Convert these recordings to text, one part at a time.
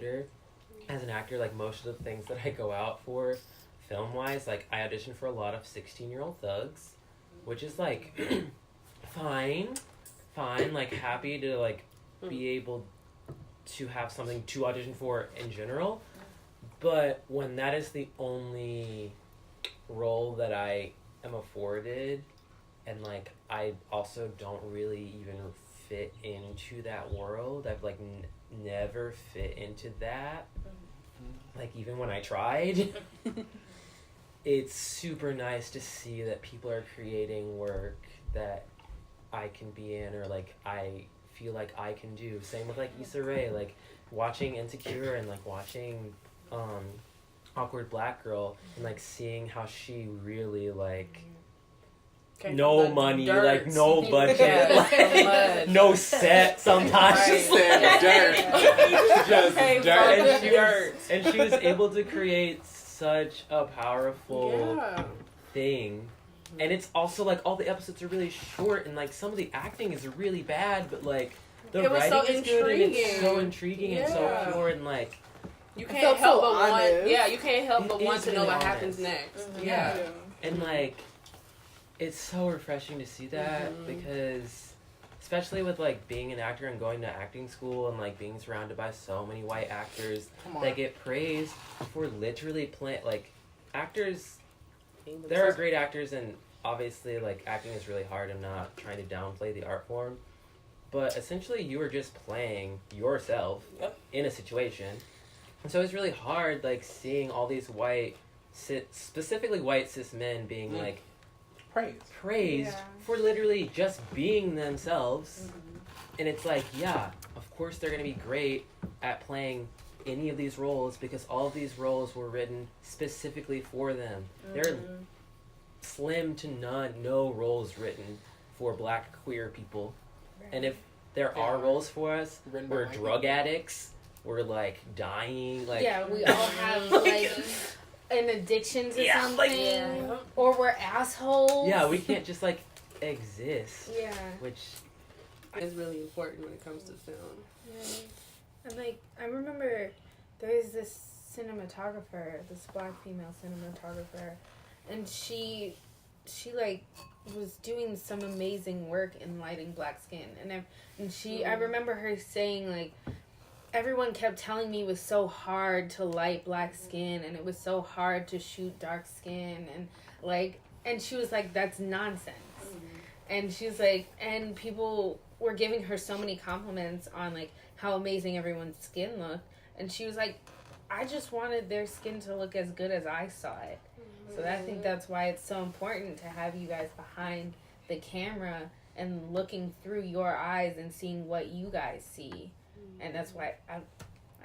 theater, as an actor, like, most of the things that I go out for, film-wise, like, I audition for a lot of 16-year-old thugs, which is, like, fine, like, happy to, like, be able to have something to audition for in general, but when that is the only role that I am afforded, and, like, I also don't really even fit into that world, I've, like, never fit into that, like, even when I tried, it's super nice to see that people are creating work that I can be in, or, like, I feel like I can do. Same with, like, Issa Rae, like, watching Insecure and, like, watching Awkward Black Girl, and, like, seeing how she really, like, no money, dirt. like, no budget, like, no set sometimes. Just dirt. Just dirt. And she was able to create such a powerful thing. And it's also, like, all the episodes are really short, and, like, some of the acting is really bad, but, like, the writing is good, and it's so intriguing and so pure, and, like, you can't help but want. Yeah, you can't help but It want is to know really what honest. happens next. Yeah. And, like, it's so refreshing to see that, because especially with, like, being an actor and going to acting school and, like, being surrounded by so many white actors that get praised for literally playing, like, actors, there are great actors, and obviously, like, acting is really hard. I'm not trying to downplay the art form, but essentially you are just playing yourself in a situation. And so it's really hard, like, seeing all these specifically white cis men being, like, praised for literally just being themselves. And it's like, yeah, of course they're going to be great at playing any of these roles, because all of these roles were written specifically for them. There are slim to no roles written for Black queer people. And if there are roles for us, we're drug addicts, we're, like, dying, like... Yeah, we all have, like, an addiction to something, or we're assholes. Yeah, we can't just, like, exist. Yeah. Which is really important when it comes to film. Yeah. And, like, I remember there is this cinematographer, this Black female cinematographer, and she like, was doing some amazing work in lighting Black skin. I remember her saying, like, everyone kept telling me it was so hard to light Black skin, and it was so hard to shoot dark skin, and, like, and she was like, that's nonsense. And she was like, and people were giving her so many compliments on, like, how amazing everyone's skin looked, and she was like, I just wanted their skin to look as good as I saw it. So I think that's why it's so important to have you guys behind the camera and looking through your eyes and seeing what you guys see. And that's why I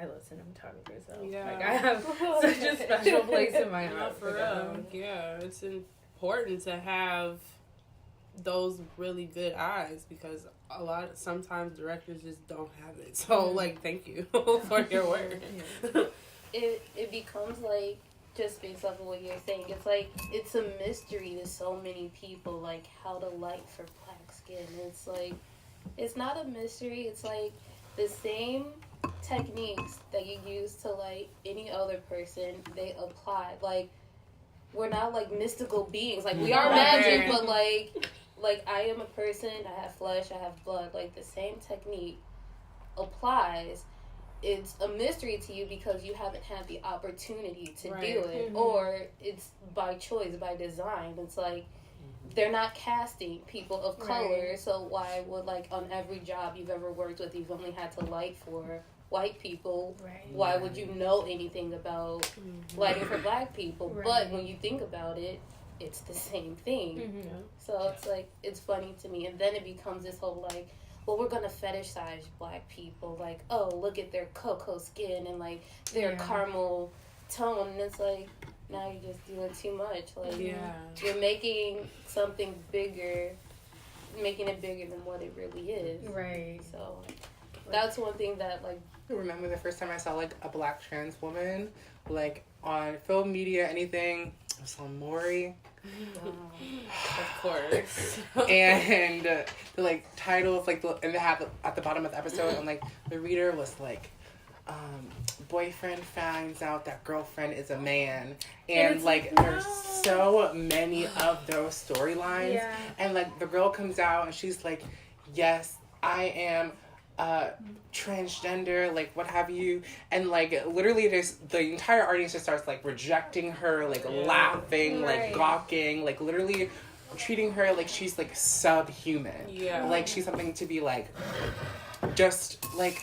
love cinematographers, though. Yeah. Like, I have such a special place in my heart for them. Yeah, it's important to have those really good eyes, because sometimes directors just don't have it. So, like, thank you for your work. It becomes, like, just based off of what you're saying, it's like, it's a mystery to so many people, like, how to light for Black skin. It's like, it's not a mystery, it's like the same techniques that you use to light any other person, they apply. Like, we're not, like, mystical beings. Like, we are magic, but, like, I am a person, I have flesh, I have blood. Like, the same technique applies. It's a mystery to you because you haven't had the opportunity to do it. Or it's by choice, by design. It's like, they're not casting people of color, so why would, like, on every job you've ever worked with, you've only had to light for white people, why would you know anything about lighting for Black people? But when you think about it, it's the same thing. So it's like, it's funny to me. And then it becomes this whole, like, well, we're gonna fetishize Black people, like, oh, look at their cocoa skin and, like, their caramel tone, and it's like, now you're just doing too much. Like, you're making something bigger, making it bigger than what it really is. Right. So that's one thing that, like, I remember the first time I saw, like, a Black trans woman, like, on film, media, anything. I saw Maury. Of course. And the, like, titles, like, and they have at the bottom of the episode, and, like, the reader was like, boyfriend finds out that girlfriend is a man, and like no. there's so many of those storylines, Yeah. and like the girl comes out and she's like, yes, I am transgender, like what have you, and like literally the entire audience just starts like rejecting her, like laughing, Right. like gawking, like literally treating her like she's like subhuman. Yeah. Like she's something to be like just like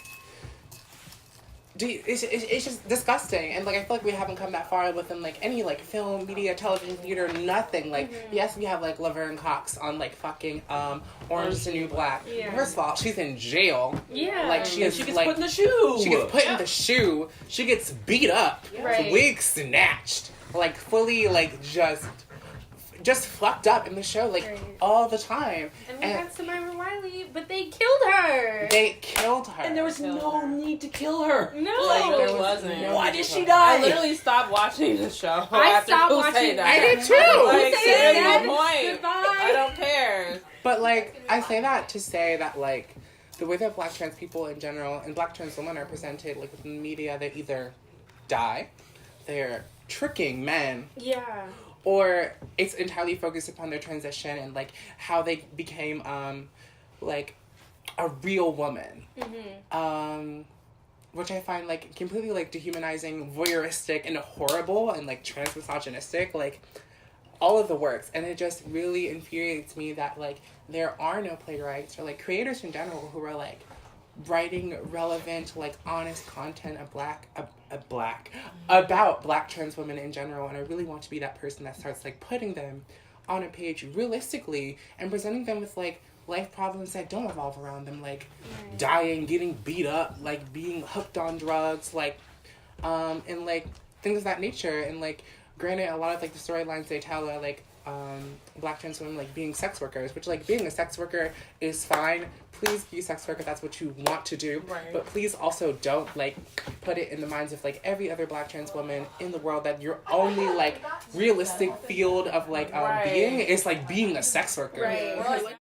it's just disgusting. And like I feel like we haven't come that far within like any like film, media, television, theater, nothing. Like yes, we have like Laverne Cox on like fucking Orange is the New Black. Yeah. First of all, she's in jail. Yeah. Like she is She gets like put in the shoe. she gets put in the shoe. She gets beat up. Right. Wig snatched. Like fully like just fucked up in the show like Right. all the time. And we had Samira Wiley, but they killed her. They killed her. And there was no need to kill her. No. Like, there was wasn't. no- Why did she I die? literally stopped watching the show. I after stopped Pooh watching said that. I did too. Like, Pooh say said no point. goodbye. I don't care. But like I say that to say that like the way that black trans people in general and black trans women are presented like within the media, they either die, they're tricking men, Yeah. or it's entirely focused upon their transition and like how they became like a real woman. Which I find like completely like dehumanizing, voyeuristic, and horrible, and like trans misogynistic, like all of the works. And it just really infuriates me that like there are no playwrights or like creators in general who are like writing relevant, like honest content about black trans women in general. And I really want to be that person that starts like putting them on a page realistically and presenting them with like life problems that don't revolve around them, like dying, getting beat up, like being hooked on drugs, like and like things of that nature. And like granted, a lot of like the storylines they tell are like black trans women like being sex workers, which like being a sex worker is fine. Please be a sex worker if that's what you want to do. Right. But please also don't like put it in the minds of like every other black trans woman in the world that your only like realistic field of like Right. being is like being a sex worker. Right.